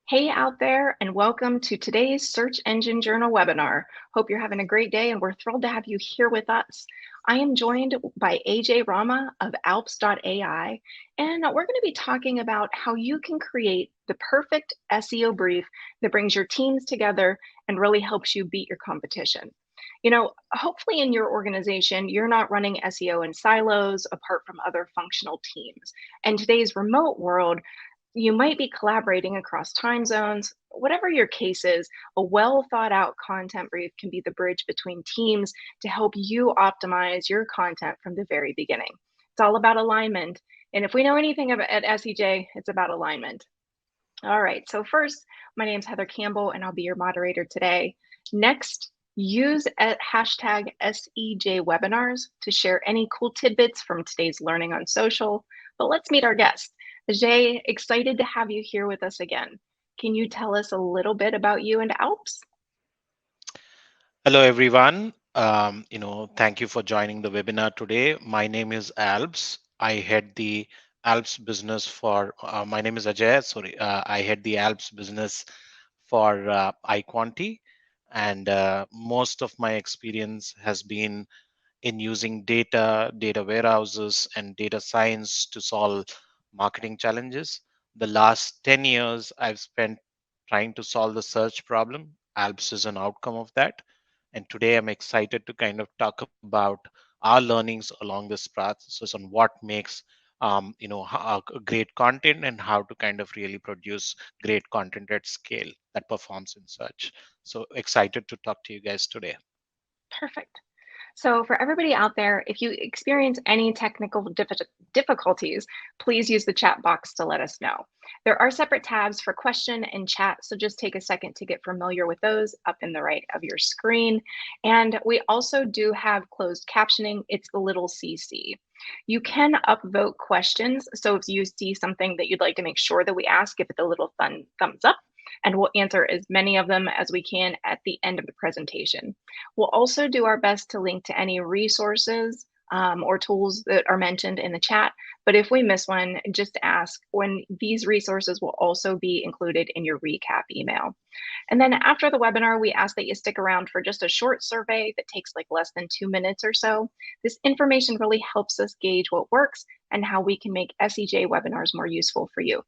Hey out there, and welcome to today's Search Engine Journal webinar. Hope you're having a great day, and we're thrilled to have you here with us. I am joined by AJ Rama of Alps.ai, and we're going to be talking about how you can create the perfect SEO brief that brings your teams together and really helps you beat your competition. Hopefully in your organization, you're not running SEO in silos apart from other functional teams. In today's remote world, you might be collaborating across time zones. Whatever your case is, a well thought out content brief can be the bridge between teams to help you optimize your content from the very beginning. It's all about alignment. And if we know anything about, at SEJ, it's about alignment. All right, so first, my name is Heather Campbell, and I'll be your moderator today. Next, use at hashtag SEJ webinars to share any cool tidbits from today's learning on social. But let's meet our guest. Jay, excited to have you here with us again. Can you tell us a little bit about you and Alps? Hello, everyone. Thank you for joining the webinar today. My name is Alps. I head the Alps business my name is Ajay. Sorry, I head the Alps business for iQuanti. And most of my experience has been in using data warehouses, and data science to solve marketing challenges. The last 10 years, I've spent trying to solve the search problem. Alps is an outcome of that. And today I'm excited to kind of talk about our learnings along this process on what makes great content and how to kind of really produce great content at scale that performs in search. So excited to talk to you guys today. Perfect. So, for everybody out there, if you experience any technical difficulties, please use the chat box to let us know. There are separate tabs for question and chat, so just take a second to get familiar with those up in the right of your screen. And we also do have closed captioning, it's the little CC. You can upvote questions. So, if you see something that you'd like to make sure that we ask, give it the little thumbs up, and we'll answer as many of them as we can at the end of the presentation. We'll also do our best to link to any resources or tools that are mentioned in the chat. But if we miss one, just ask when these resources will also be included in your recap email. And then after the webinar, we ask that you stick around for just a short survey that takes like less than 2 minutes or so. This information really helps us gauge what works and how we can make SEJ webinars more useful for you.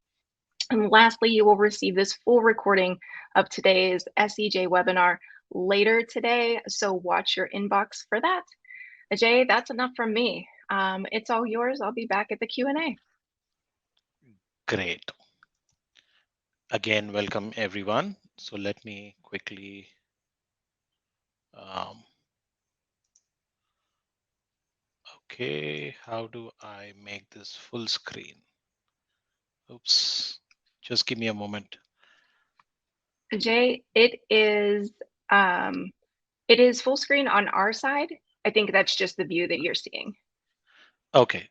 And lastly, you will receive this full recording of today's SEJ webinar later today, so watch your inbox for that. Ajay, that's enough from me. It's all yours. I'll be back at the Q&A. Great. Again, welcome everyone. So let me quickly um, okay, how do I make this full screen? Oops, just give me a moment. Ajay, it is full screen on our side. I think that's just the view that you're seeing. Okay,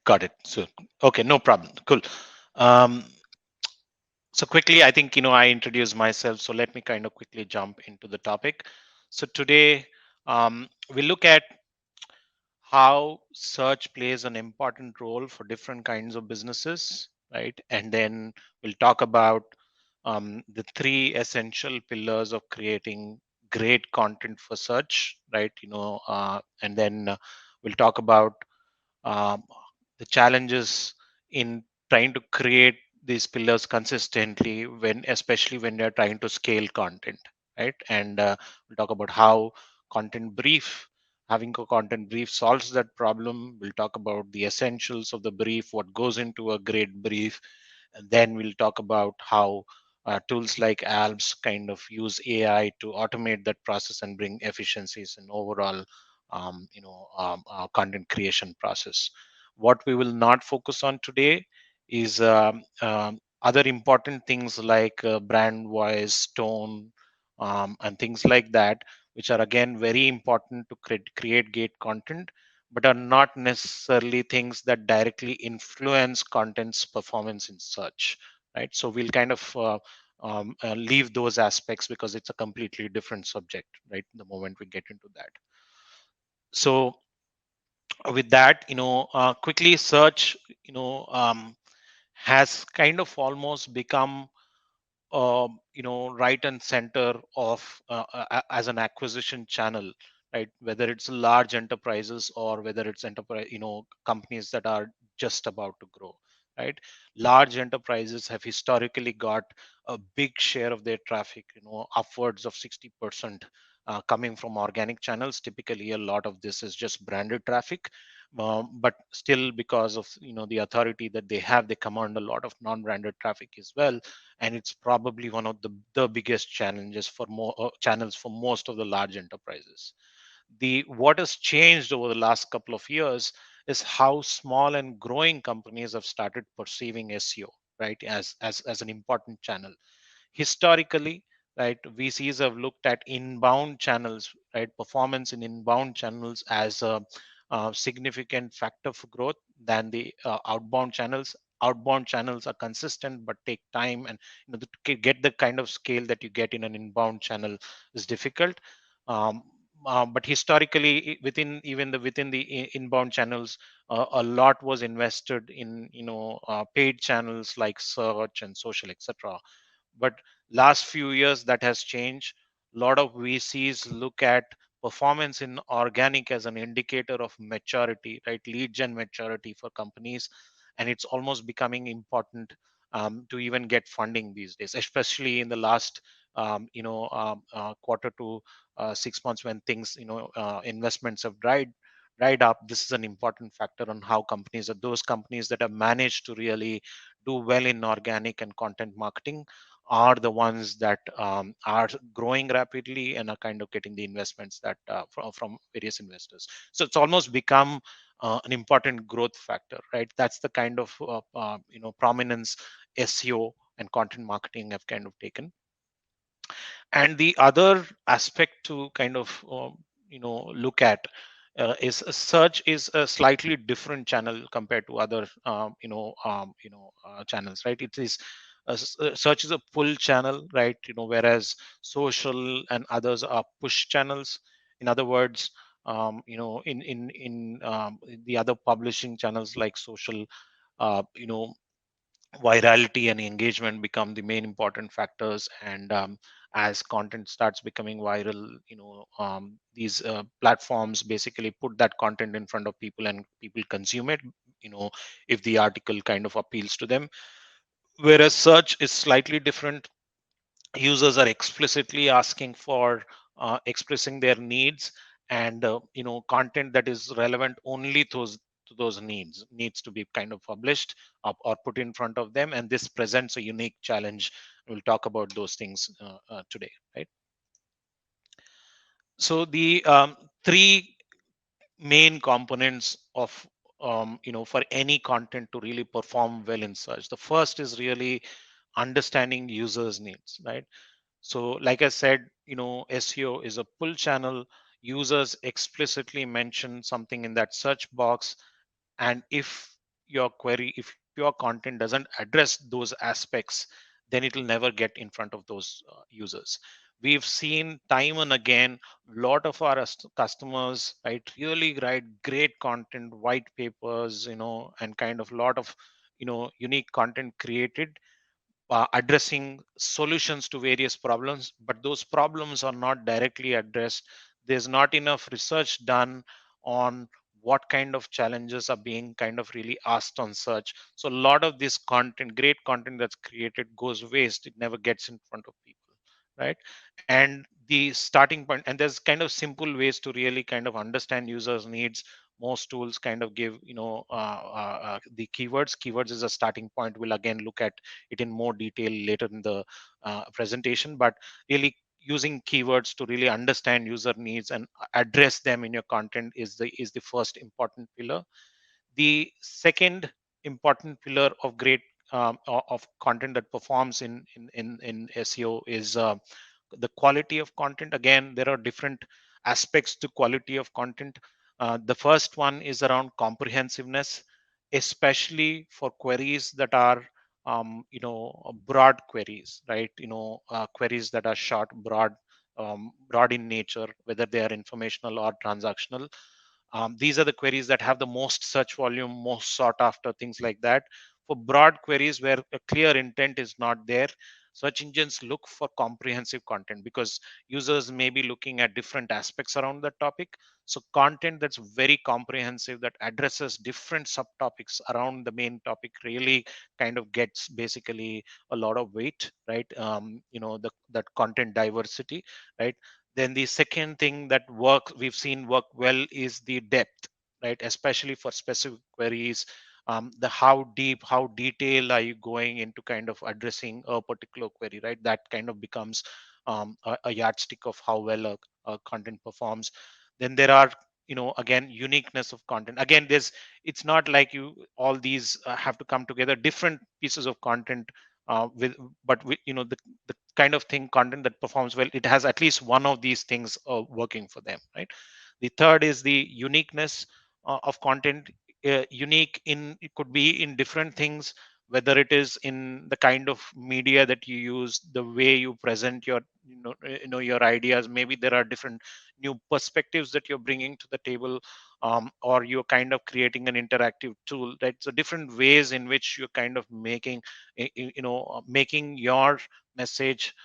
got it. So, okay, no problem. Cool. Um, so quickly, I think, I introduced myself. So let me kind of quickly jump into the topic. So today, we look at how search plays an important role for different kinds of businesses, right? And then we'll talk about the three essential pillars of creating great content for search, right? And then we'll talk about um, the challenges in trying to create these pillars consistently especially when they're trying to scale content, right? And we'll talk about how content brief having a content brief solves that problem. We'll talk about the essentials of the brief, what goes into a great brief, and then we'll talk about how tools like Alps kind of use AI to automate that process and bring efficiencies in overall content creation process. What we will not focus on today is other important things like brand voice, tone, and things like that, which are again very important to create great content, but are not necessarily things that directly influence content's performance in search, right? So we'll kind of leave those aspects because it's a completely different subject, right? The moment we get into that. So with that, quickly search, has kind of almost become right and center of as an acquisition channel, right? Whether it's large enterprises or whether it's enterprise, companies that are just about to grow, right? Large enterprises have historically got a big share of their traffic, upwards of 60%. Coming from organic channels. Typically a lot of this is just branded traffic, but still, because of the authority that they have, they command a lot of non-branded traffic as well. And it's probably one of the biggest challenges for more channels for most of the large enterprises. The What has changed over the last couple of years is how small and growing companies have started perceiving SEO, right, as an important channel. Historically, right, VCs have looked at inbound channels, right, performance in inbound channels as a significant factor for growth than the outbound channels. Outbound channels are consistent but take time, and to get the kind of scale that you get in an inbound channel is difficult. um, but historically, within the inbound channels, a lot was invested in paid channels like search and social, etc. But last few years that has changed. A lot of VCs look at performance in organic as an indicator of maturity, right? Lead gen maturity for companies, and it's almost becoming important to even get funding these days, especially in the last quarter to 6 months, when things investments have dried up. This is an important factor on how companies are those companies that have managed to really do well in organic and content marketing are the ones that are growing rapidly and are kind of getting the investments that from various investors. So it's almost become an important growth factor, right? That's the kind of prominence SEO and content marketing have kind of taken. And the other aspect to kind of look at is search is a slightly different channel compared to other channels, right? It is search is a pull channel, right? Whereas social and others are push channels. In other words, in the other publishing channels like social, uh, you know virality and engagement become the main important factors. And as content starts becoming viral, these platforms basically put that content in front of people and people consume it, you know if the article kind of appeals to them. Whereas search is slightly different. Users are explicitly asking for expressing their needs, and content that is relevant only to those needs to be kind of published or put in front of them, and this presents a unique challenge. We'll talk about those things today, right? So the three main components of for any content to really perform well in search. The first is really understanding users needs, right? So, like I said, SEO is a pull channel. Users explicitly mention something in that search box, and if your content doesn't address those aspects, then it will never get in front of those users. We've seen time and again, a lot of our customers, right, really write great content, white papers, and kind of lot of unique content created addressing solutions to various problems, but those problems are not directly addressed. There's not enough research done on what kind of challenges are being kind of really asked on search. So a lot of this content, great content that's created, goes waste. It never gets in front of people, right? And the starting point, and there's kind of simple ways to really kind of understand users needs. Most tools kind of give the keywords is a starting point. We'll again look at it in more detail later in the presentation, but really using keywords to really understand user needs and address them in your content is the first important pillar. The second important pillar of great of content that performs in SEO is the quality of content. Again, there are different aspects to quality of content. The first one is around comprehensiveness, especially for queries that are broad queries, right? Queries that are short, broad in nature, whether they are informational or transactional. These are the queries that have the most search volume, most sought after, things like that. For broad queries where a clear intent is not there, search engines look for comprehensive content because users may be looking at different aspects around that topic. So content that's very comprehensive, that addresses different subtopics around the main topic, really kind of gets basically a lot of weight, right? That content diversity, right? Then the second thing that we've seen work well is the depth, right? Especially for specific queries, the how deep, how detailed are you going into kind of addressing a particular query, right? That kind of becomes a yardstick of how well a content performs. Then there are, again, uniqueness of content. Again, it's not like you all these have to come together, different pieces of content with but with, the kind of thing content that performs well, it has at least one of these things working for them, right? The third is the uniqueness of content. Unique in, it could be in different things, whether it is in the kind of media that you use, the way you present your your ideas. Maybe there are different new perspectives that you're bringing to the table, or you're kind of creating an interactive tool, right? So different ways in which you're kind of making making your message,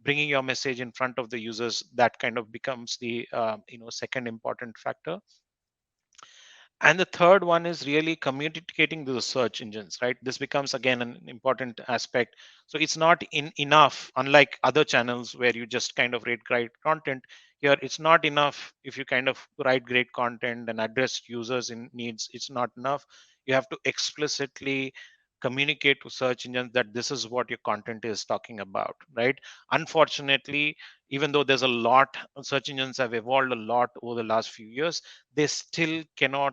bringing your message in front of the users, that kind of becomes the second important factor. And the third one is really communicating to the search engines, right? This becomes again an important aspect. So it's not enough, unlike other channels where you just kind of rate great content. Here it's not enough if you kind of write great content and address users in needs. It's not enough. You have to explicitly communicate to search engines that this is what your content is talking about, right? Unfortunately, even though there's a lot, search engines have evolved a lot over the last few years, they still cannot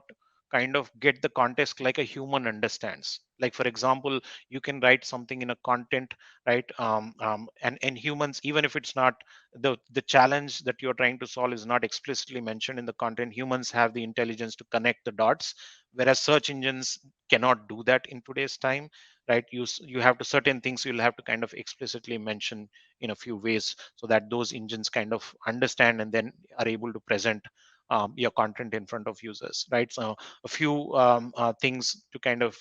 kind of get the context like a human understands. Like for example, you can write something in a content, right? And humans, even if it's not, the challenge that you're trying to solve is not explicitly mentioned in the content, humans have the intelligence to connect the dots, whereas search engines cannot do that in today's time, right? You have to, certain things you'll have to kind of explicitly mention in a few ways so that those engines kind of understand and then are able to present your content in front of users, right? So a few things to kind of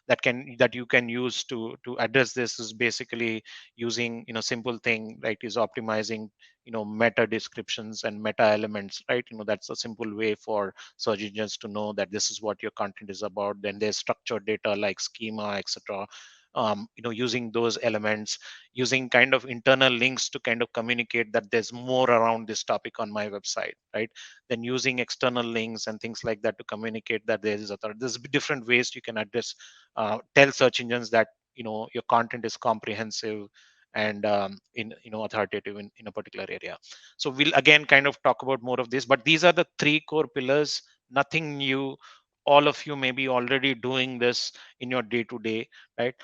that you can use to address this is basically using, simple thing, right? Is optimizing, meta descriptions and meta elements, right? That's a simple way for search engines to know that this is what your content is about. Then there's structured data like schema, etc. Using those elements, using kind of internal links to kind of communicate that there's more around this topic on my website, right? Then using external links and things like that to communicate that there is there's different ways you can address, tell search engines that your content is comprehensive and in authoritative in a particular area. So we'll again kind of talk about more of this, but these are the three core pillars. Nothing new. All of you may be already doing this in your day to day, right?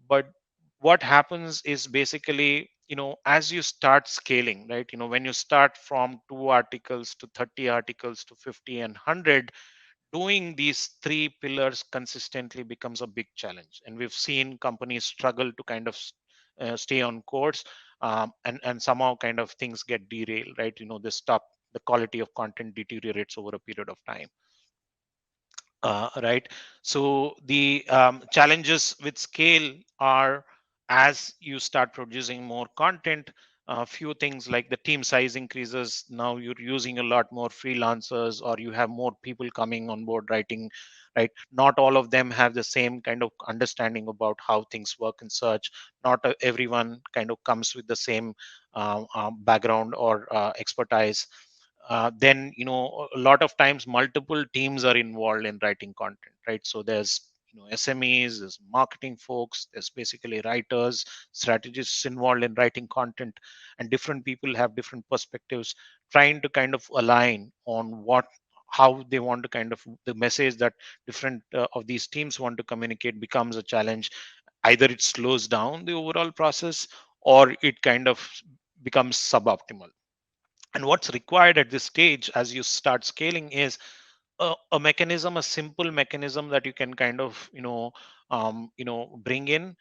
But what happens is basically, as you start scaling, right? When you start from 2 articles to 30 articles to 50 and 100, doing these three pillars consistently becomes a big challenge, and we've seen companies struggle to kind of stay on course, and somehow kind of things get derailed, right? They stop, the quality of content deteriorates over a period of time, right? So the challenges with scale are, as you start producing more content, a few things like the team size increases. Now you're using a lot more freelancers, or you have more people coming on board writing, right? Not all of them have the same kind of understanding about how things work in search. Not everyone kind of comes with the same background or expertise. Then a lot of times multiple teams are involved in writing content, right? So there's SMEs, there's marketing folks, there's basically writers, strategists involved in writing content, and different people have different perspectives, trying to kind of align on how they want to kind of, the message that different of these teams want to communicate becomes a challenge. Either it slows down the overall process, or it kind of becomes suboptimal. And what's required at this stage as you start scaling is a mechanism, a simple mechanism that you can kind of bring in,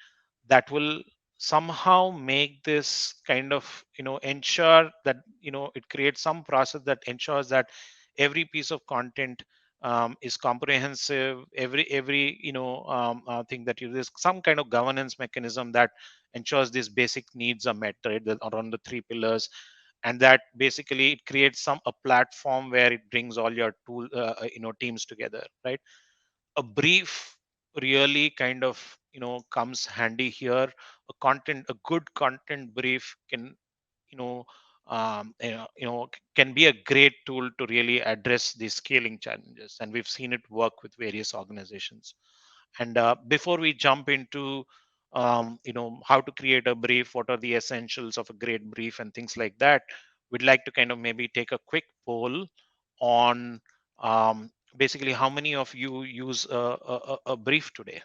that will somehow make this kind of ensure that it creates some process that ensures that every piece of content is comprehensive. Every thing that you, there's some kind of governance mechanism that ensures these basic needs are met, right, around the three pillars. And that basically it creates a platform where it brings all your teams together, right? A brief really kind of comes handy here. A good content brief can you know can be a great tool to really address these scaling challenges, and we've seen it work with various organizations. And before we jump into how to create a brief, what are the essentials of a great brief and things like that, we'd like to kind of maybe take a quick poll on basically how many of you use a brief today.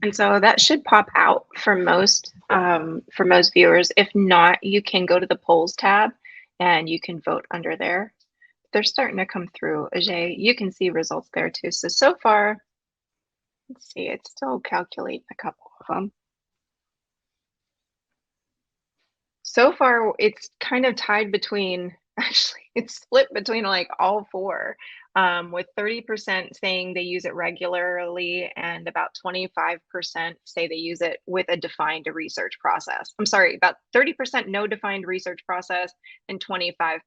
And so that should pop out for most viewers. If not, you can go to the polls tab and you can vote under there. They're starting to come through. Ajay, you can see results there too. So far, let's see, it's still calculating a couple of them. So far, it's kind of tied between, actually, it's split between like all four, with 30% saying they use it regularly and about 25% say they use it with a defined research process. I'm sorry, about 30% no defined research process and 25%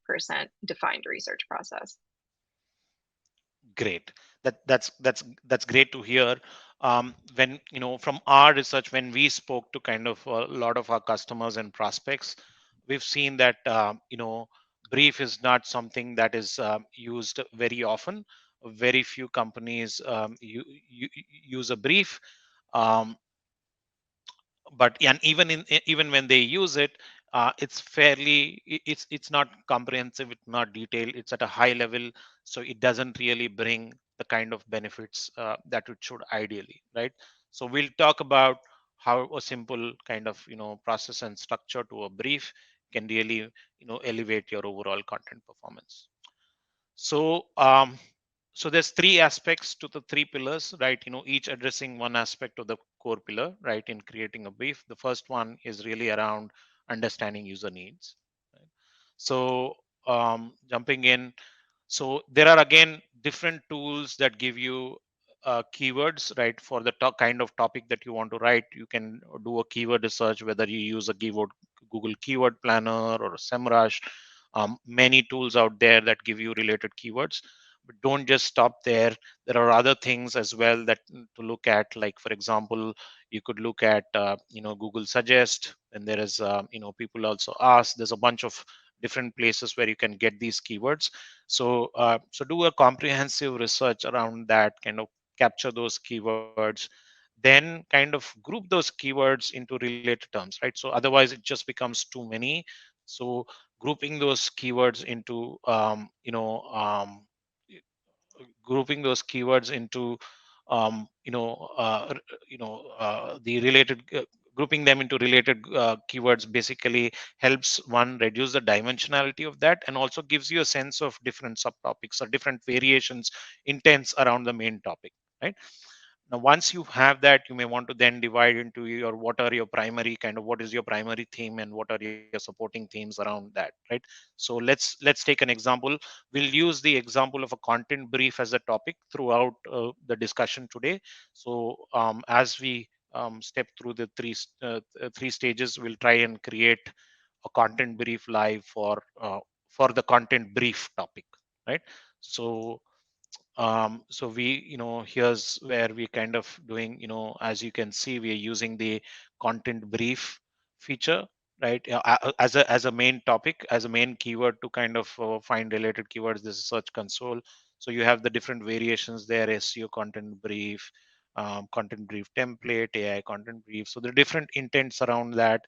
defined research process. Great. That's great to hear. When from our research, when we spoke to kind of a lot of our customers and prospects, we've seen that brief is not something that is used very often. Very few companies use a brief. Um, but and even when they use it, it's fairly it's not comprehensive, it's not detailed, it's at a high level, so it doesn't really bring the kind of benefits that it should ideally, right? So we'll talk about how a simple kind of process and structure to a brief can really elevate your overall content performance. So there's three aspects to the three pillars, right? Each addressing one aspect of the core pillar, right? In creating a brief, the first one is really around understanding user needs. Right? So jumping in, so there are again different tools that give you keywords, right? For the kind of topic that you want to write, you can do a keyword research, whether you use a keyword Google Keyword Planner or a SEMrush. Many tools out there that give you related keywords, but don't just stop there. There are other things as well that to look at. Like for example, you could look at Google Suggest, and there is people also ask. There's a bunch of different places where you can get these keywords. So do a comprehensive research around that, kind of capture those keywords, then kind of group those keywords into related terms, right? So otherwise it just becomes too many. So grouping those keywords into grouping those keywords into the related grouping them into related keywords basically helps one reduce the dimensionality of that, and also gives you a sense of different subtopics or different variations, intents around the main topic, right? Now once you have that, you may want to then divide into your what are your primary kind of what is your primary theme and what are your supporting themes around that, right? So let's take an example. We'll use the example of a content brief as a topic throughout the discussion today. So as we step through the three stages, we'll try and create a content brief live for the content brief topic, right? So we here's where we kind of doing, as you can see, we are using the content brief feature, right? As a main topic, as a main keyword to kind of find related keywords. This is search console. So you have the different variations there: SEO content brief, content brief template, AI content brief. So there are different intents around that.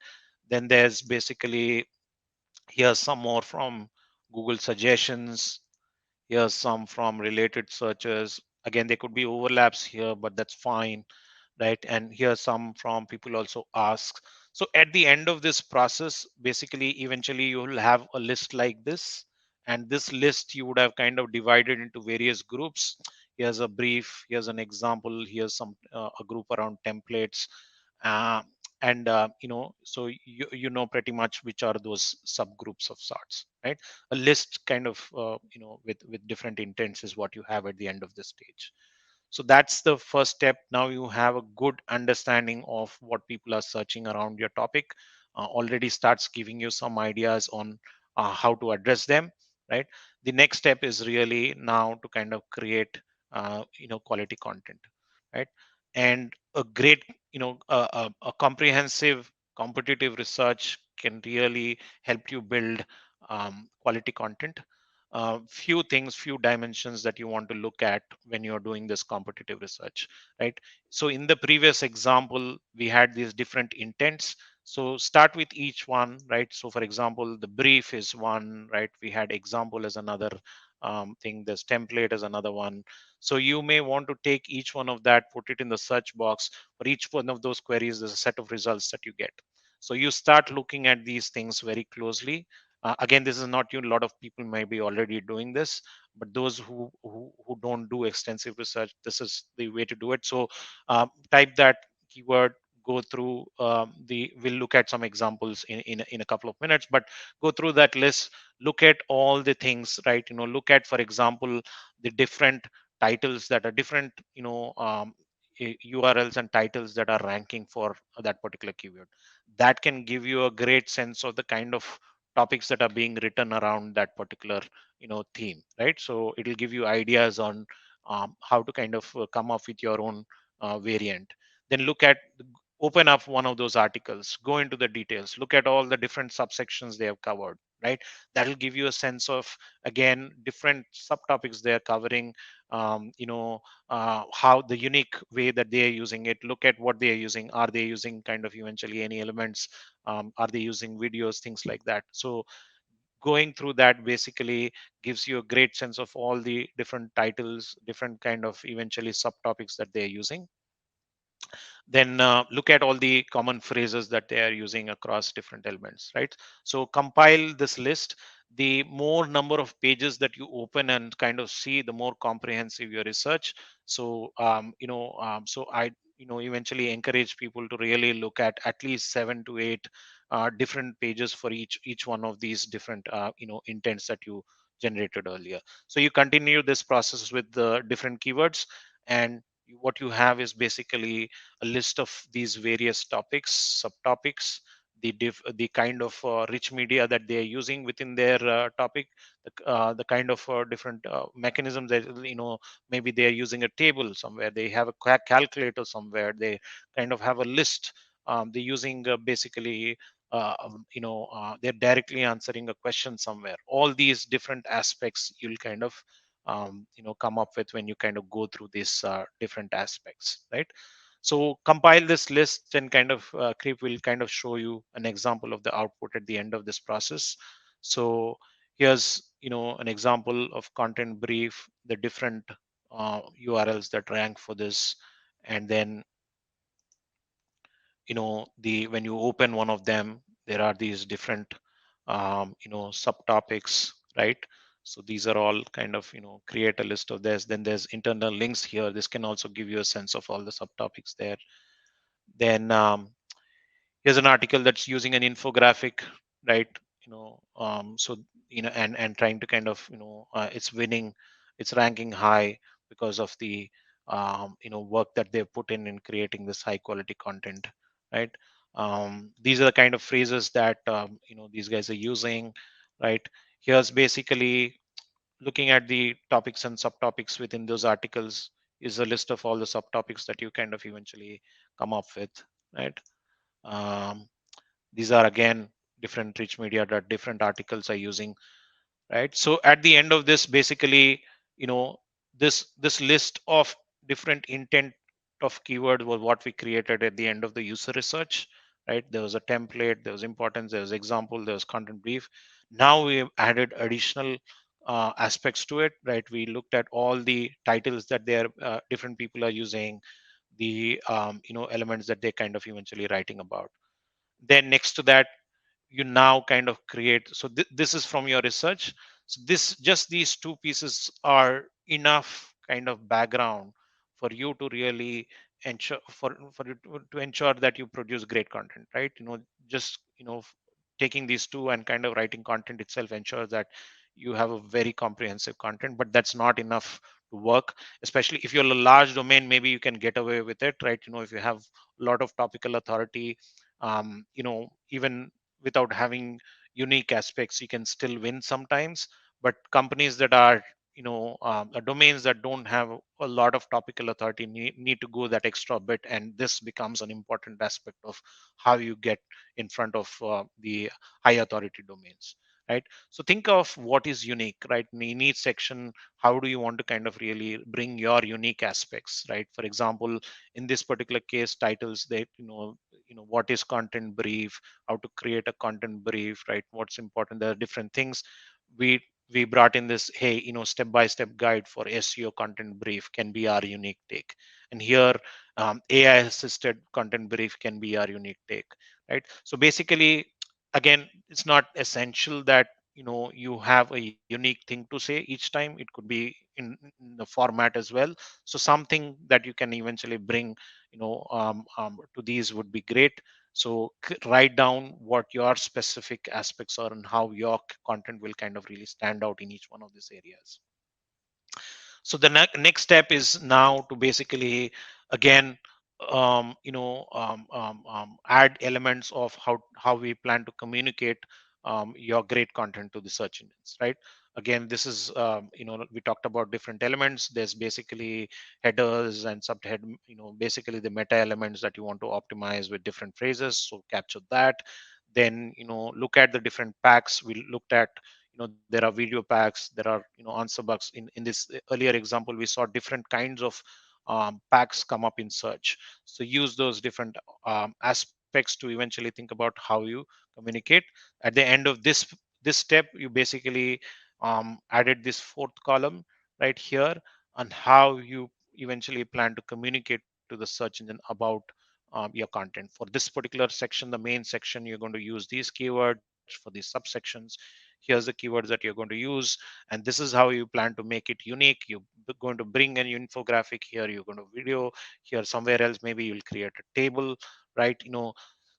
Then there's basically, here's some more from Google suggestions. Here's some from related searches. Again, there could be overlaps here, but that's fine, right? And here's some from people also ask. So at the end of this process, basically, eventually you will have a list like this. And this list you would have kind of divided into various groups. Here's a brief, here's an example, here's some a group around templates. Uh, and so you know pretty much which are those subgroups of sorts, right? A list kind of with different intents is what you have at the end of the stage. So that's the first step. Now you have a good understanding of what people are searching around your topic. Already starts giving you some ideas on how to address them, right? The next step is really now to kind of create quality content, right? And a great a comprehensive competitive research can really help you build quality content. Few things, few dimensions that you want to look at when you're doing this competitive research, right? So in the previous example, we had these different intents. So start with each one, right? So for example, the brief is one, right? We had example as another thing. There's template as another one. So you may want to take each one of that, put it in the search box. For each one of those queries, there's a set of results that you get. So you start looking at these things very closely. Again, this is not you. A lot of people may be already doing this, but those who don't do extensive research, this is the way to do it. So type that keyword, go through we'll look at some examples in a couple of minutes, but go through that list, look at all the things, right? Look at, for example, the different titles that are different, URLs and titles that are ranking for that particular keyword. That can give you a great sense of the kind of topics that are being written around that particular theme, right? So it'll give you ideas on how to kind of come up with your own variant. Then open up one of those articles, go into the details, look at all the different subsections they have covered, right? That'll give you a sense of, again, different subtopics they're covering, how the unique way that they are using it. Look at what they are using. Are they using kind of eventually any elements? Are they using videos, things like that? So going through that basically gives you a great sense of all the different titles, different kind of eventually subtopics that they're using. Then look at all the common phrases that they are using across different elements, right? So compile this list. The more number of pages that you open and kind of see, the more comprehensive your research. So so I eventually encourage people to really look at least 7 to 8 different pages for each one of these different intents that you generated earlier. So you continue this process with the different keywords, and what you have is basically a list of these various topics, subtopics, the kind of rich media that they are using within their topic, the kind of different mechanisms that maybe they are using a table somewhere, they have a calculator somewhere, they kind of have a list, they're using basically they're directly answering a question somewhere. All these different aspects you'll kind of come up with when you kind of go through these different aspects, right? So compile this list, and kind of Creep will kind of show you an example of the output at the end of this process. So here's an example of content brief, the different URLs that rank for this, and then the when you open one of them, there are these different subtopics, right? So these are all kind of create a list of this. Then there's internal links here. This can also give you a sense of all the subtopics there. Then here's an article that's using an infographic, right? So and trying to kind of it's winning, it's ranking high because of the work that they've put in creating this high quality content, right? These are the kind of phrases that these guys are using, right? Here's basically looking at the topics and subtopics within those articles, is a list of all the subtopics that you kind of eventually come up with, right? um, these are again different rich media that different articles are using, right? So at the end of this, basically, you know this list of different intent of keyword was what we created at the end of the user research, right? There was a template, there was importance, there was example, there was content brief. Now we have added additional aspects to it, right? We looked at all the titles that their different people are using, the elements that they kind of eventually writing about. Then next to that, you now kind of create, so this is from your research. So this, just these two pieces are enough kind of background for you to really ensure for you to ensure that you produce great content, right? Just taking these two and kind of writing content itself ensures that you have a very comprehensive content, but that's not enough to work, especially if you're a large domain. Maybe you can get away with it, right? If you have a lot of topical authority, even without having unique aspects, you can still win sometimes. But companies that are domains that don't have a lot of topical authority need to go that extra bit, and this becomes an important aspect of how you get in front of the high authority domains, right? So think of what is unique, right? In each section, how do you want to kind of really bring your unique aspects, right? For example, in this particular case, titles, that what is content brief, how to create a content brief, right? What's important, there are different things. We we brought in this, hey, step by step guide for SEO content brief can be our unique take. And here, AI assisted content brief can be our unique take, right? So basically, again, it's not essential that you have a unique thing to say each time. It could be in the format as well. So something that you can eventually bring to these would be great. So write down what your specific aspects are and how your content will kind of really stand out in each one of these areas. So the next step is now to basically, again, add elements of how we plan to communicate your great content to the search engines, right? Again, this is we talked about different elements. There's basically headers and subhead, basically the meta elements that you want to optimize with different phrases, so capture that. Then look at the different packs. We looked at, there are video packs, there are answer box. In this earlier example, we saw different kinds of packs come up in search. So use those different aspects to eventually think about how you communicate. At the end of this step, you basically added this fourth column right here, on how you eventually plan to communicate to the search engine about your content. For this particular section, the main section, you're going to use these keywords. For these subsections, here's the keywords that you're going to use, and this is how you plan to make it unique. You're going to bring an infographic here, you're going to video here, somewhere else maybe you'll create a table, right?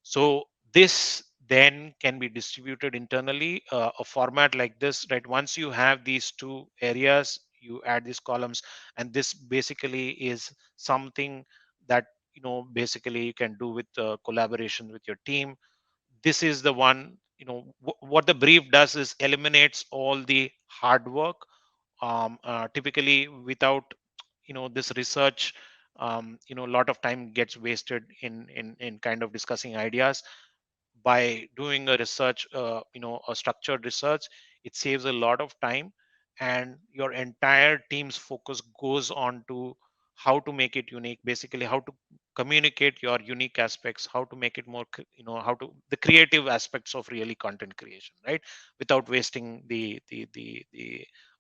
So this then can be distributed internally, a format like this, right? Once you have these two areas, you add these columns, and this basically is something that basically you can do with collaboration with your team. This is the one, what the brief does is eliminates all the hard work. Typically, without this research, a lot of time gets wasted in kind of discussing ideas. By doing a research, a structured research, it saves a lot of time, and your entire team's focus goes on to how to make it unique, basically how to communicate your unique aspects, how to make it more how to the creative aspects of really content creation, right? Without wasting the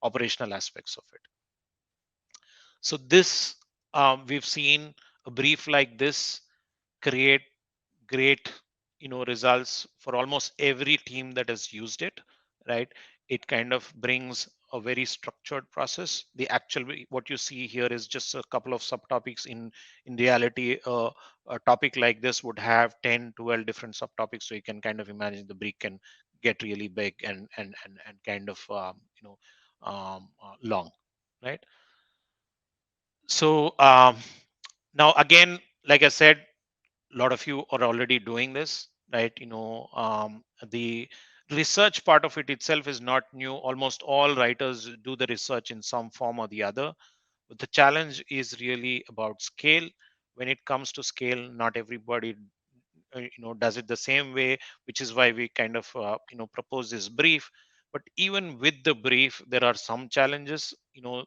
operational aspects of it. So this, we've seen a brief like this create great results for almost every team that has used it, right? It kind of brings a very structured process. The actual what you see here is just a couple of subtopics. In reality, a topic like this would have 10 12 different subtopics, so you can kind of imagine the brief can get really big and kind of long, right? So now again, like I said, a lot of you are already doing this, right? The research part of it itself is not new. Almost all writers do the research in some form or the other. But the challenge is really about scale. When it comes to scale, not everybody does it the same way, which is why we kind of propose this brief. But even with the brief, there are some challenges. A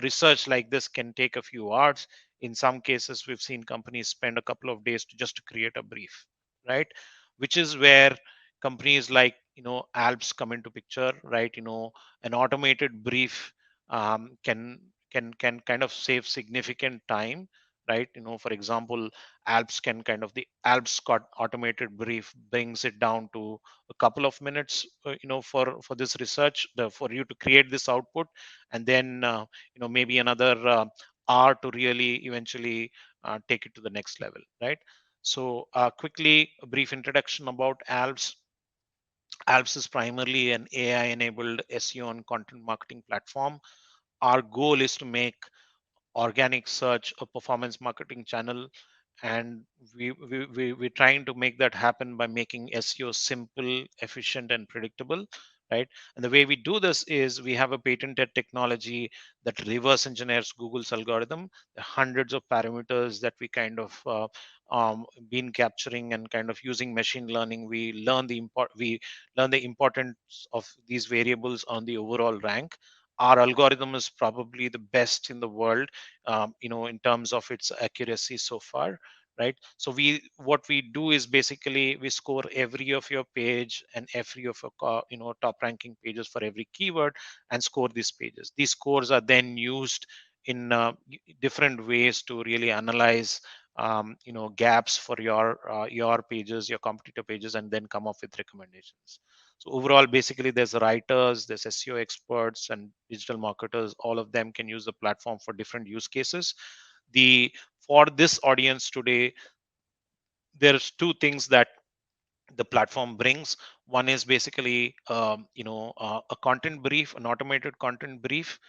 research like this can take a few hours. In some cases, we've seen companies spend a couple of days to just to create a brief, right? Which is where companies like Alps come into picture, right? An automated brief can kind of save significant time, right? For example, Alps can kind of the Alps automated brief brings it down to a couple of minutes, for this research, for you to create this output. And then maybe another are to really eventually take it to the next level, right? So quickly, a brief introduction about Alps. Alps is primarily an AI enabled SEO and content marketing platform. Our goal is to make organic search a performance marketing channel, and we're trying to make that happen by making SEO simple, efficient, and predictable, right? And the way we do this is we have a patented technology that reverse engineers Google's algorithm. The hundreds of parameters that we kind of been capturing and kind of using machine learning, we learn the importance of these variables on the overall rank. Our algorithm is probably the best in the world, in terms of its accuracy so far, right? So we what we do is basically we score every of your page and every of your top ranking pages for every keyword, and score these pages. These scores are then used in different ways to really analyze gaps for your pages, your competitor pages, and then come up with recommendations. So overall, basically, there's writers, there's SEO experts, and digital marketers. All of them can use the platform for different use cases. The For this audience today, there's two things that the platform brings. One is basically a content brief, an automated content brief,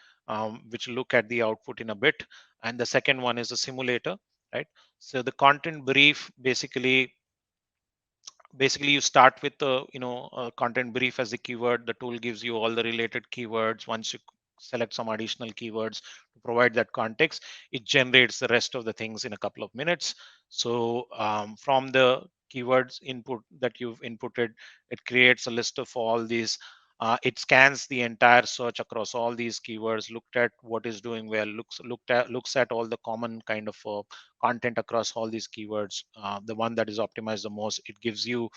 which will look at the output in a bit, and the second one is a simulator, right? So the content brief basically you start with a content brief as a keyword. The tool gives you all the related keywords. Once you select some additional keywords to provide that context, it generates the rest of the things in a couple of minutes. So from the keywords input that you've inputted, it creates a list of all these. It scans the entire search across all these keywords, looked at what is doing well, looks at all the common kind of content across all these keywords. The one that is optimized the most, it gives you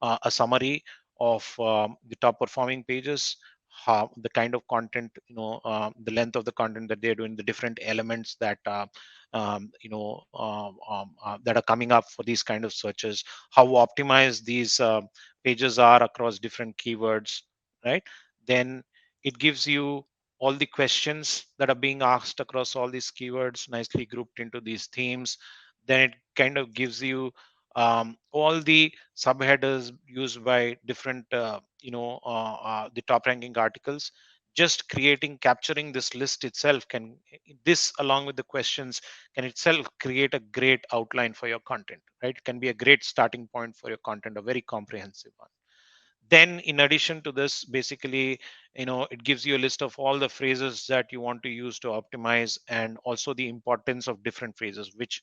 a summary of the top performing pages, how the kind of content, the length of the content that they're doing, the different elements that that are coming up for these kind of searches, how optimized these pages are across different keywords, right? Then it gives you all the questions that are being asked across all these keywords, nicely grouped into these themes. Then it kind of gives you all the subheaders used by different the top ranking articles. Just capturing this list itself can, this along with the questions, can itself create a great outline for your content, right? It can be a great starting point for your content, a very comprehensive one. Then in addition to this, basically, it gives you a list of all the phrases that you want to use to optimize, and also the importance of different phrases, which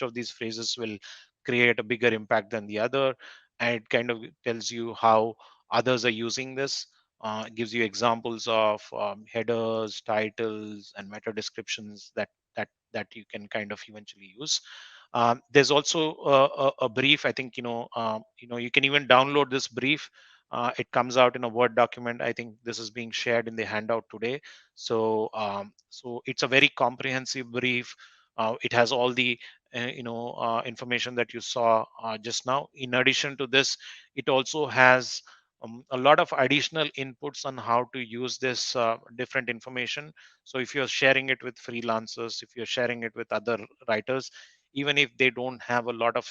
of these phrases will create a bigger impact than the other. And it kind of tells you how others are using this. It gives you examples of headers, titles, and meta descriptions that you can kind of eventually use. There's also a brief. I think you can even download this brief. It comes out in a Word document. I think this is being shared in the handout today. So it's a very comprehensive brief. It has all the information that you saw just now. In addition to this, it also has a lot of additional inputs on how to use this different information. So if you're sharing it with freelancers, if you're sharing it with other writers, even if they don't have a lot of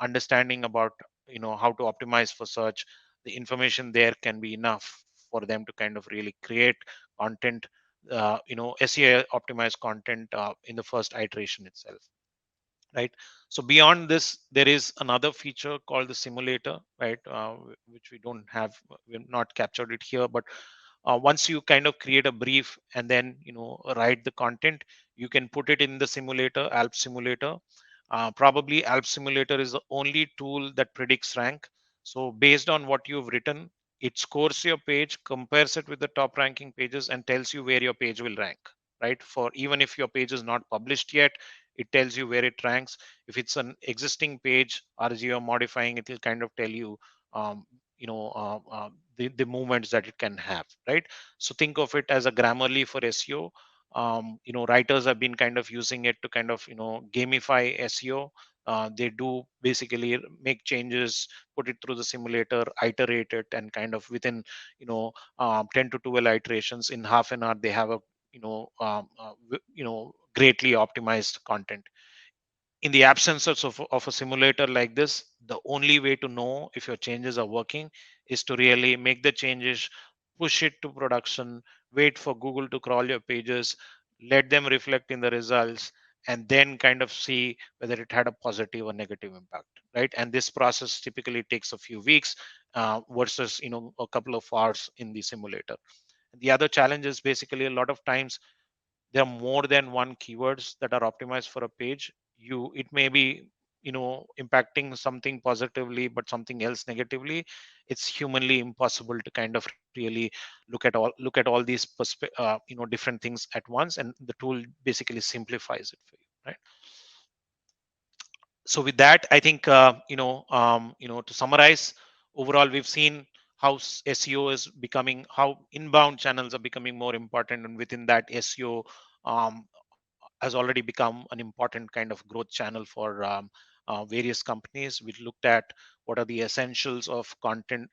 understanding about how to optimize for search, the information there can be enough for them to kind of really create content, SEO optimized content in the first iteration itself, right? So beyond this, there is another feature called the simulator, right? Which we don't have, we've not captured it here, but once you kind of create a brief and then write the content, you can put it in the simulator, Alp simulator. Probably Alp simulator is the only tool that predicts rank. So based on what you've written, it scores your page, compares it with the top ranking pages, and tells you where your page will rank, right? For even if your page is not published yet, it tells you where it ranks. If it's an existing page, or as you're modifying, it will kind of tell you um, the movements that it can have, right? So think of it as a Grammarly for SEO. Writers have been kind of using it to kind of gamify SEO. They do basically make changes, put it through the simulator, iterate it, and kind of within 10 to 12 iterations, in half an hour they have a greatly optimized content. In the absence of a simulator like this, the only way to know if your changes are working is to really make the changes, push it to production, wait for Google to crawl your pages, let them reflect in the results, and then kind of see whether it had a positive or negative impact, right? And this process typically takes a few weeks versus a couple of hours in the simulator. The other challenge is basically a lot of times there are more than one keywords that are optimized for a page. It may be impacting something positively but something else negatively. It's humanly impossible to kind of really look at all these different things at once, and the tool basically simplifies it for you, right? So with that, I think to summarize, overall we've seen how SEO is becoming, how inbound channels are becoming more important, and within that SEO has already become an important kind of growth channel for various companies. We looked at what are the essentials of content,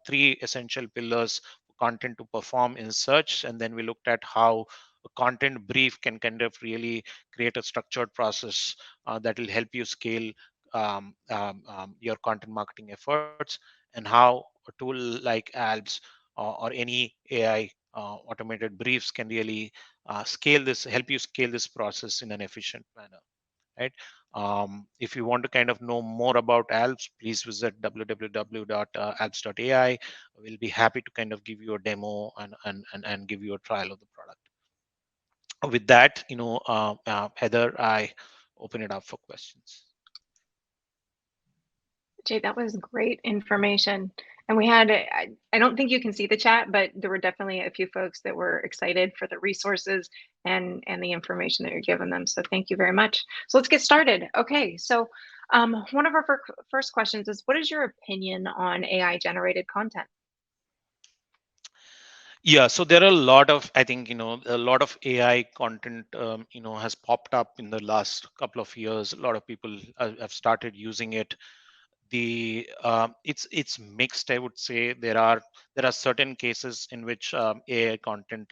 three essential pillars for content to perform in search, and then we looked at how a content brief can kind of really create a structured process that will help you scale your content marketing efforts, and how a tool like ALBS or any AI automated briefs can really help you scale this process in an efficient manner, right? If you want to kind of know more about ALBS, please visit www.alps.ai. We'll be happy to kind of give you a demo and give you a trial of the product. With that, Heather, I open it up for questions. Jay, that was great information. And we had, I don't think you can see the chat, but there were definitely a few folks that were excited for the resources and the information that you're giving them. So thank you very much. So let's get started. Okay, so one of our first questions is, what is your opinion on AI generated content? Yeah, so there are a lot of, I think, a lot of AI content, has popped up in the last couple of years. A lot of people have started using it. It's mixed, I would say. There are certain cases in which AI content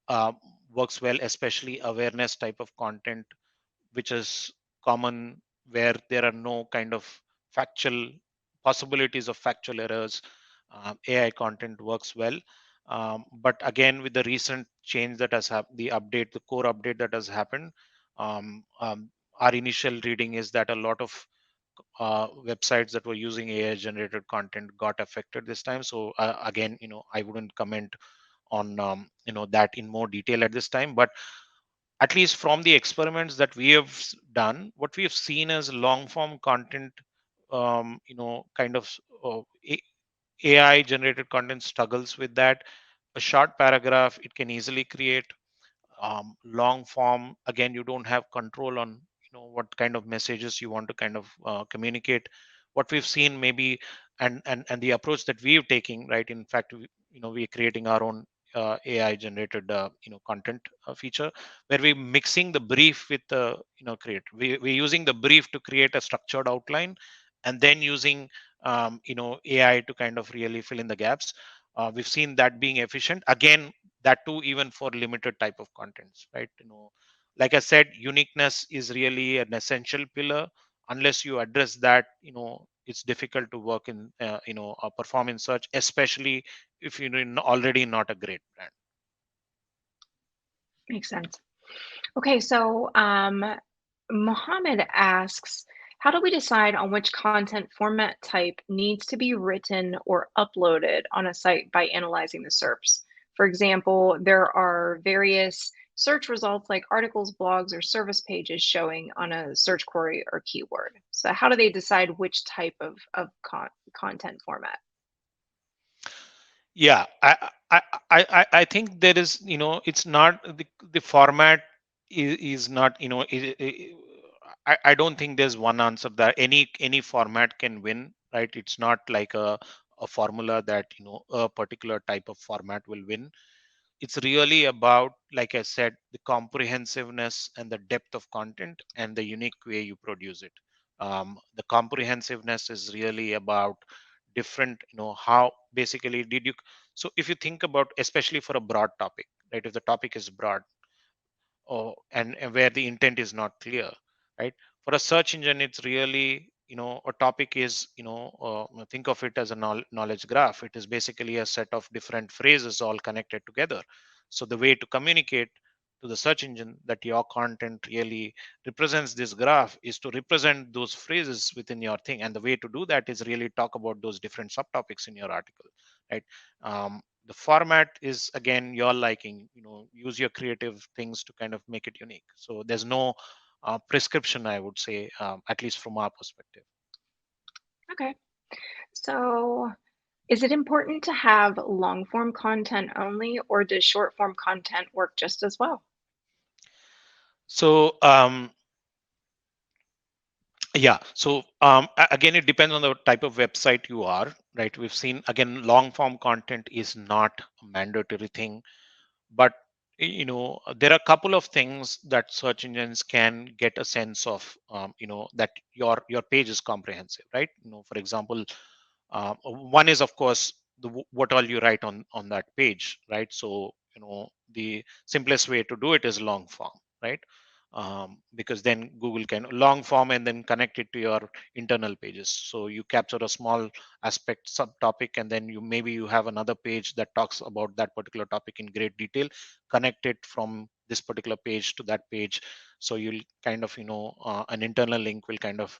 uh, works well, especially awareness type of content, which is common, where there are no kind of factual possibilities of factual errors. AI content works well. But again, with the recent change that has happened, the core update that has happened, um, um, our initial reading is that a lot of websites that were using AI generated content got affected this time. So again, I wouldn't comment on that in more detail at this time, but at least from the experiments that we have done, what we have seen is long form content, kind of AI generated content struggles with that. A short paragraph, it can easily create. Long form, again, you don't have control on what kind of messages you want to kind of communicate. What we've seen maybe, and the approach that we're taking, right? In fact, we're creating our own AI generated content feature, where we're mixing the brief with the we're using the brief to create a structured outline, and then using AI to kind of really fill in the gaps. We've seen that being efficient, again, that too even for limited type of contents, right? Like I said, uniqueness is really an essential pillar. Unless you address that, it's difficult to work in perform in search, especially if you're already not a great brand. Makes sense. Okay, so Mohammed asks, how do we decide on which content format type needs to be written or uploaded on a site by analyzing the SERPs? For example, there are various search results like articles, blogs, or service pages showing on a search query or keyword. So how do they decide which type of content format? Yeah, I think there is, it's not the format is not, I don't think there's one answer that any format can win, right? It's not like a formula that a particular type of format will win. It's really about, like I said, the comprehensiveness and the depth of content and the unique way you produce it. The comprehensiveness is really about different, how basically did you So if you think about, especially for a broad topic, right, if the topic is broad, or and where the intent is not clear, right, for a search engine it's really, a topic is, think of it as a knowledge graph. It is basically a set of different phrases all connected together. So the way to communicate to the search engine that your content really represents this graph is to represent those phrases within your thing, and the way to do that is really talk about those different subtopics in your article, right? The format is again your liking, use your creative things to kind of make it unique. So there's no prescription, I would say, at least from our perspective. Okay. So, is it important to have long form content only, or does short form content work just as well? So yeah, so again, it depends on the type of website you are, right? We've seen, again, long form content is not a mandatory thing, but there are a couple of things that search engines can get a sense of, that your page is comprehensive, right? For example, one is, of course, what all you write on that page, right? So the simplest way to do it is long form, right? Because then Google can long form and then connect it to your internal pages. So you capture a small aspect subtopic, and then you have another page that talks about that particular topic in great detail. Connect it from this particular page to that page. So you'll kind of, an internal link will kind of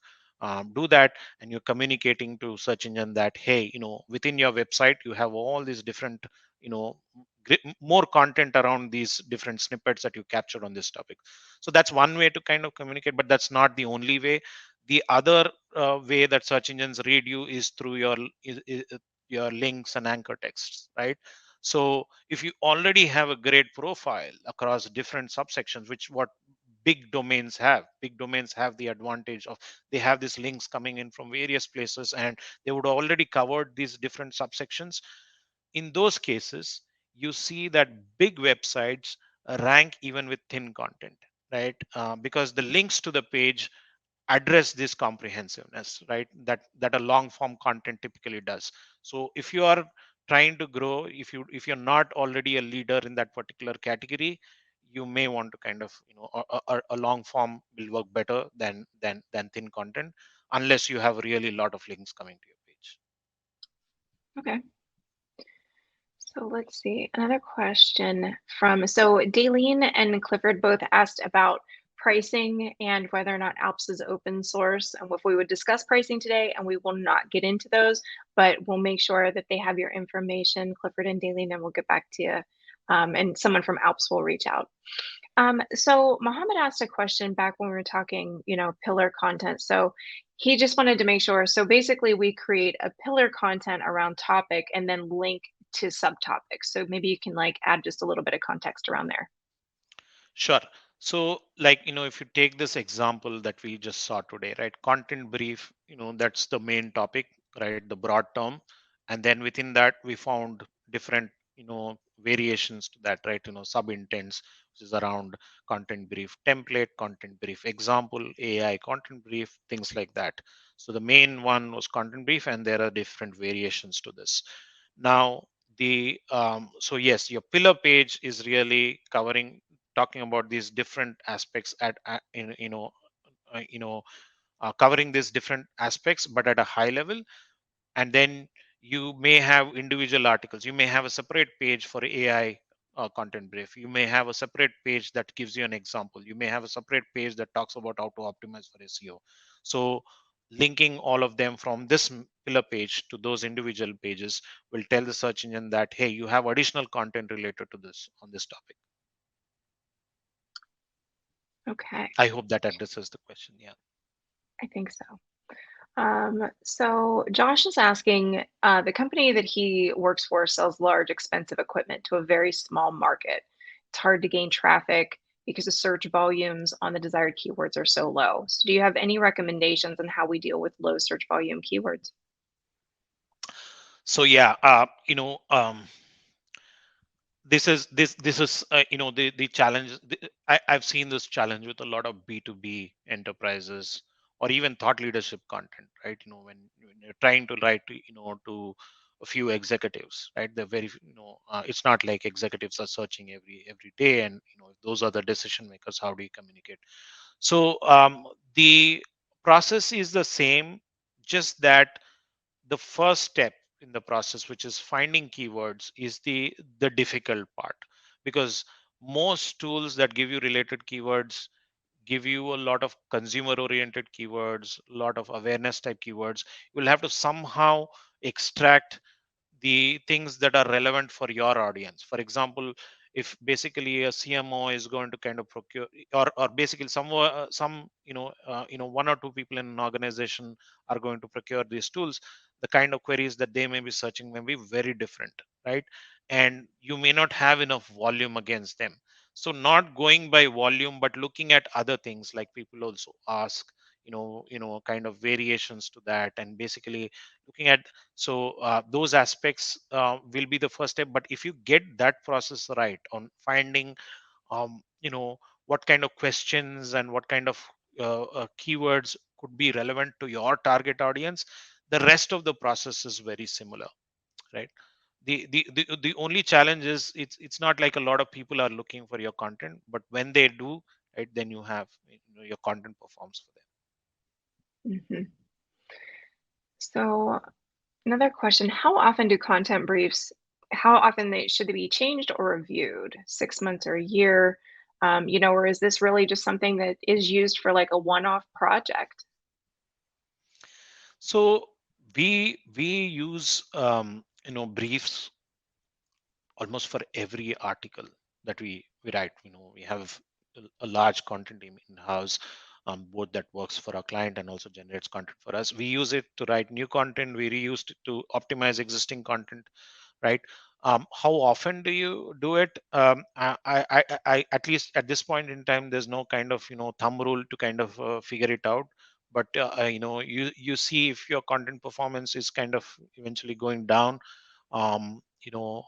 do that, and you're communicating to search engine that, hey, within your website you have all these different, you know more content around these different snippets that you captured on this topic. So that's one way to kind of communicate, but that's not the only way. The other way that search engines read you is through your links and anchor texts, right? So if you already have a great profile across different subsections, which what big domains have the advantage of, they have these links coming in from various places, and they would already covered these different subsections. In those cases, you see that big websites rank even with thin content, right? Because the links to the page address this comprehensiveness, right, that a long form content typically does. So if you are trying to grow, if you're not already a leader in that particular category, you may want to kind of, a long form will work better than thin content, unless you have really a lot of links coming to your page. Okay. So let's see. Another question from so Daleen and Clifford both asked about pricing and whether or not Alps is open source, and if we would discuss pricing today, and we will not get into those, but we'll make sure that they have your information, Clifford and Daleen, and we'll get back to you. And someone from Alps will reach out. So Mohammed asked a question back when we were talking, pillar content. So he just wanted to make sure. So basically, we create a pillar content around topic and then link to subtopics. So maybe you can like add just a little bit of context around there. Sure. So, like, if you take this example that we just saw today, right? Content brief, that's the main topic, right? The broad term. And then within that, we found different, variations to that, right? Sub intents, which is around content brief template, content brief example, AI content brief, things like that. So the main one was content brief, and there are different variations to this. Now, so yes, your pillar page is really covering, talking about these different aspects in covering these different aspects, but at a high level. And then you may have individual articles. You may have a separate page for AI content brief. You may have a separate page that gives you an example. You may have a separate page that talks about how to optimize for SEO. So linking all of them from this pillar page to those individual pages will tell the search engine that, hey, you have additional content related to this on this topic. Okay, I hope that addresses the question. Yeah. I think so. So Josh is asking, the company that he works for sells large, expensive equipment to a very small market. It's hard to gain traffic because the search volumes on the desired keywords are so low. So do you have any recommendations on how we deal with low search volume keywords? So yeah, this is the challenge. I've seen this challenge with a lot of B2B enterprises or even thought leadership content, right? When you're trying to write to a few executives, right? They're very, it's not like executives are searching every day, and if those are the decision makers, how do you communicate? So the process is the same, just that the first step in the process, which is finding keywords, is the difficult part, because most tools that give you related keywords give you a lot of consumer oriented keywords, a lot of awareness type keywords. You'll have to somehow extract the things that are relevant for your audience. For example, if basically a CMO is going to kind of procure, or basically some one or two people in an organization are going to procure these tools, the kind of queries that they may be searching may be very different, right? And you may not have enough volume against them. So not going by volume, but looking at other things, like people also ask, kind of variations to that, and basically looking at, so those aspects will be the first step. But if you get that process right on finding, what kind of questions and what kind of keywords could be relevant to your target audience, the rest of the process is very similar, right? The only challenge is it's not like a lot of people are looking for your content, but when they do, right, then you have, your content performs for them. Mhm. So another question, how often should they be changed or reviewed? 6 months or a year? Or is this really just something that is used for like a one-off project? So we use briefs almost for every article that we write. We have a large content team in house, both that works for our client and also generates content for us. We use it to write new content, we reuse it to optimize existing content, right? How often do you do it? At least at this point in time, there's no kind of thumb rule to kind of figure it out. But you see if your content performance is kind of eventually going down, um, you know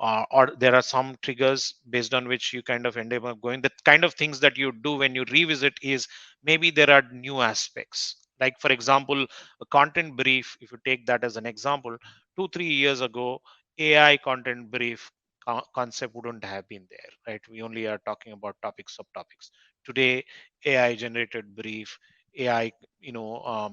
or there are some triggers based on which you kind of end up going. The kind of things that you do when you revisit is, maybe there are new aspects, like for example, a content brief. If you take that as an example, 2 3 years ago, AI content brief concept wouldn't have been there, right? We only are talking about topics, subtopics. Today, AI generated brief, AI, or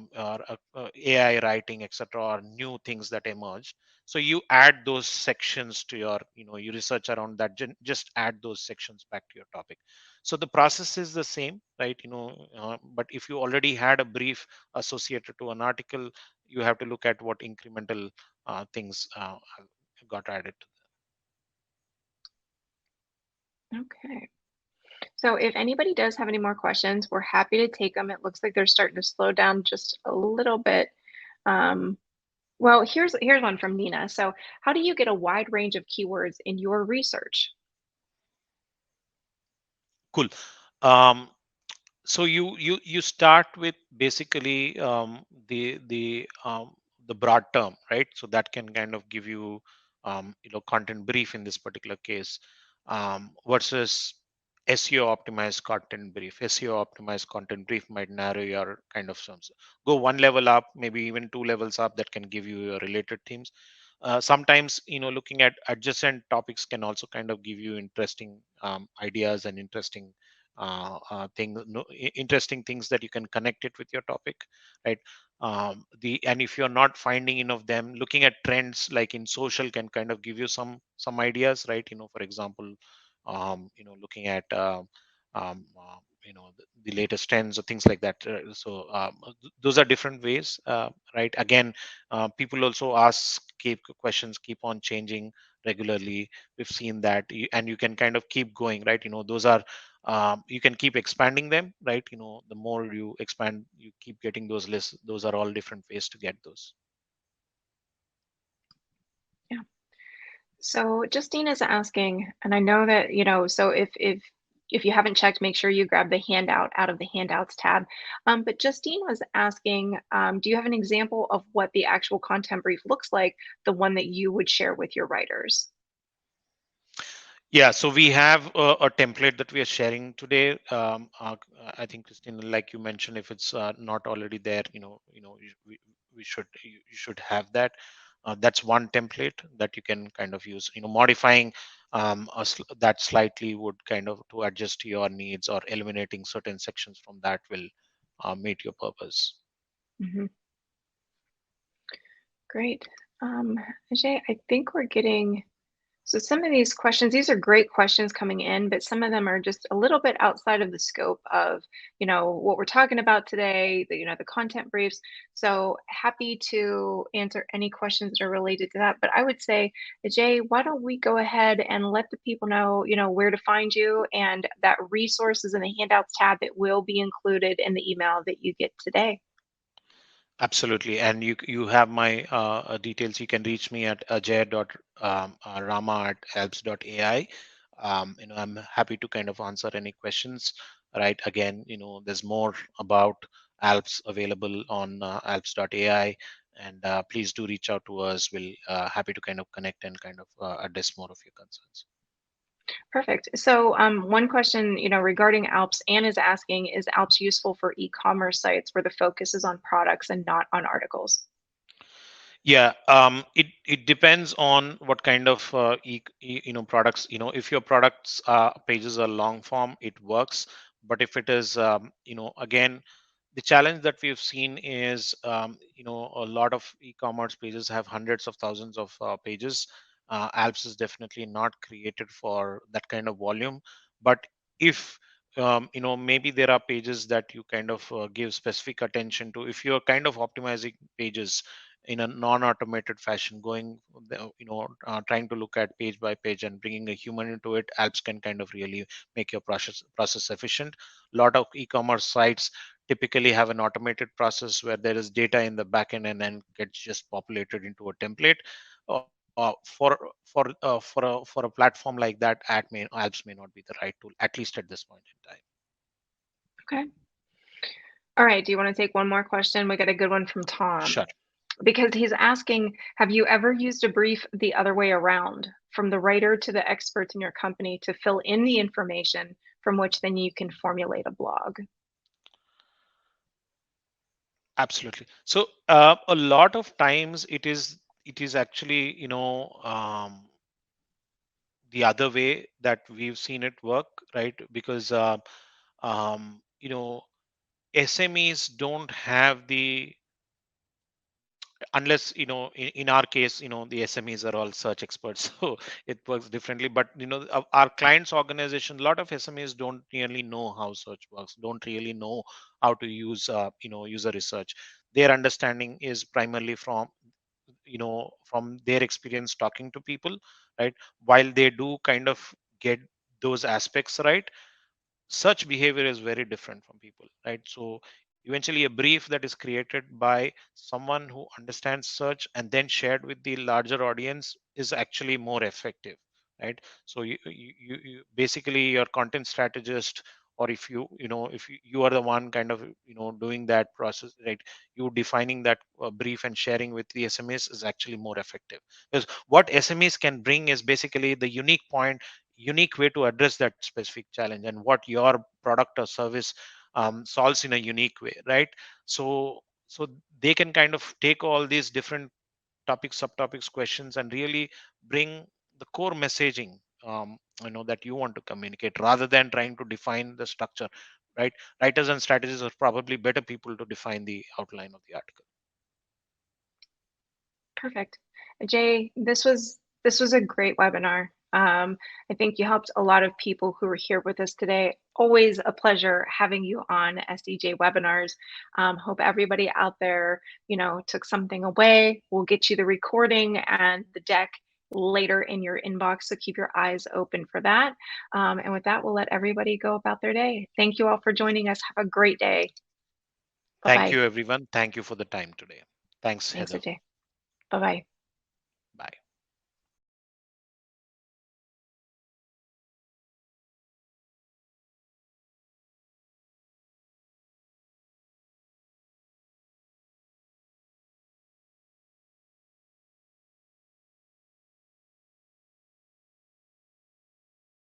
AI writing, etc., are new things that emerged. So you add those sections to your, you research around that, just add those sections back to your topic. So the process is the same, right? But if you already had a brief associated to an article, you have to look at what incremental things got added. Okay. So if anybody does have any more questions, we're happy to take them. It looks like they're starting to slow down just a little bit. Um, well, here's one from Nina. So how do you get a wide range of keywords in your research? Cool. um, so you start with basically the broad term, right? So that can kind of give you, content brief in this particular case, versus SEO optimized content brief. SEO optimized content brief might narrow your kind of terms. Go one level up, maybe even two levels up, that can give you your related themes. Sometimes, looking at adjacent topics can also kind of give you interesting ideas and interesting things that you can connect it with your topic, right? And if you're not finding enough of them, looking at trends like in social can kind of give you some ideas, right? For example, looking at the latest trends or things like that. So those are different ways, right? Again, people also ask, keep questions keep on changing regularly. We've seen that, and you can kind of keep going, right? Those are, you can keep expanding them, right? The more you expand, you keep getting those lists. Those are all different ways to get those. Yeah. So Justine is asking, and I know that, so if you haven't checked, make sure you grab the handout out of the handouts tab. But Justine was asking, do you have an example of what the actual content brief looks like, the one that you would share with your writers? Yeah, so we have a template that we are sharing today. I think, Christine, like you mentioned, if it's not already there, we should you should have that. That's one template that you can kind of use. Modifying that slightly would kind of to adjust to your needs, or eliminating certain sections from that will meet your purpose. Mhm. Great. Um, Ajay, I think we're getting so some of these questions, these are great questions coming in, but some of them are just a little bit outside of the scope of, what we're talking about today, the content briefs. So happy to answer any questions that are related to that. But I would say, Ajay, why don't we go ahead and let the people know, where to find you and that resources in the handouts tab that will be included in the email that you get today. Absolutely. And you have my details. You can reach me at ajay.rama at helps.ai. I'm happy to kind of answer any questions. Right. Again, there's more about Alps available on alps.ai. And please do reach out to us. We'll happy to kind of connect and kind of address more of your concerns. Perfect. So, one question, regarding Alps, Anne is asking, is Alps useful for e-commerce sites where the focus is on products and not on articles? Yeah, it depends on what kind of products. If your products pages are long form, it works. But if it is, again, the challenge that we've seen is, a lot of e-commerce pages have hundreds of thousands of pages. Alps is definitely not created for that kind of volume. But if maybe there are pages that you kind of give specific attention to. If you're kind of optimizing pages in a non-automated fashion, going trying to look at page by page and bringing a human into it, Alps can kind of really make your process efficient. A lot of e-commerce sites typically have an automated process where there is data in the backend and then gets just populated into a template. For a platform like that, Alps may not be the right tool, at least at this point in time. Okay. All right. Do you want to take one more question? We got a good one from Tom Sure. because he's asking, have you ever used a brief the other way around, from the writer to the experts in your company to fill in the information from which then you can formulate a blog? Absolutely. So a lot of times it is actually the other way that we've seen it work, right? Because SMEs don't have the, unless in our case, the SMEs are all search experts, so it works differently. But our clients organization, a lot of SMEs don't really know how search works, don't really know how to use user research. Their understanding is primarily from their experience talking to people, right? While they do kind of get those aspects right, such behavior is very different from people, right? So eventually a brief that is created by someone who understands search and then shared with the larger audience is actually more effective, right? So you basically, your content strategist, or if you are the one kind of doing that process, right? You defining that brief and sharing with the SMEs is actually more effective, because what SMEs can bring is basically the unique way to address that specific challenge, and what your product or service solves in a unique way, right? So they can kind of take all these different topics, subtopics, questions, and really bring the core messaging that you want to communicate, rather than trying to define the structure, right? Writers and strategists are probably better people to define the outline of the article. Perfect. Jay, this was a great webinar. I think you helped a lot of people who were here with us today. Always a pleasure having you on SEJ webinars. Hope everybody out there, took something away. We'll get you the recording and the deck later in your inbox, so keep your eyes open for that. And with that, we'll let everybody go about their day. Thank you all for joining us. Have a great day. Bye Thank bye. you, everyone. Thank you for the time today. Thanks, Thanks, Heather. Ajay. Bye bye.